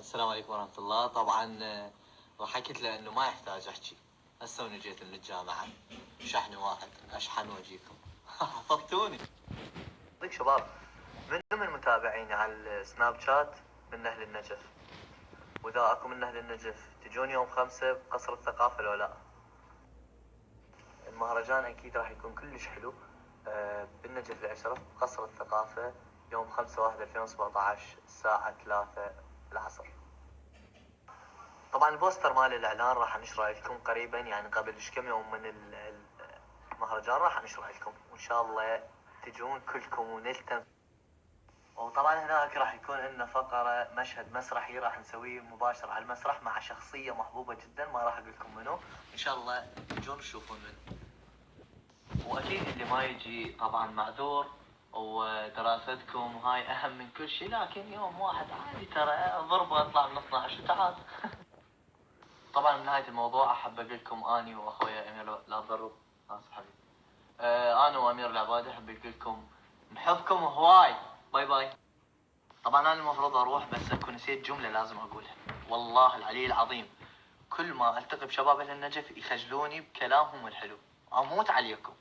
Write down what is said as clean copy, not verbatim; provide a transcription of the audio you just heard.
السلام عليكم ورحمة الله. طبعا ضحكت له انه ما يحتاج احكي. هسه وني جيت من الجامعة شحن واحد اشحن واجيكم. حفظتوني. ضيق شباب، من متابعيني على السناب شات من اهل النجف؟ واذا اكو من اهل النجف تجون يوم 5 بقصر الثقافة لو لا؟ المهرجان اكيد راح يكون كلش حلو بالنجف العشرة بقصر الثقافة يوم 5/1/2017 الساعة 3 العصر. طبعا البوستر مال الاعلان راح نشره لكم قريبا، يعني قبل كم يوم من المهرجان راح نشره لكم، وان شاء الله تجون كلكم ونلتم. وطبعا هناك راح يكون لنا فقره مشهد مسرحي راح نسويه مباشر على المسرح مع شخصيه محبوبه جدا، ما راح اقول لكم منو، ان شاء الله تجون تشوفون منه. واكيد اللي ما يجي طبعا معذور، ودراستكم هاي اهم من كل شيء، لكن يوم واحد عادي ترى ضربه اطلع من 12 وتعال. طبعا من نهاية الموضوع أحب أقول لكم أني وأخويا أمير لا تضرب آسف حبيبي. أنا وأمير العبادي أحب أقول لكم نحبكم هواي. باي باي. طبعا أنا المفروض أروح بس أكو نسيت جملة لازم أقولها. والله العلي العظيم كل ما ألتقي بشباب أهل النجف يخجلوني بكلامهم الحلو. أموت عليكم.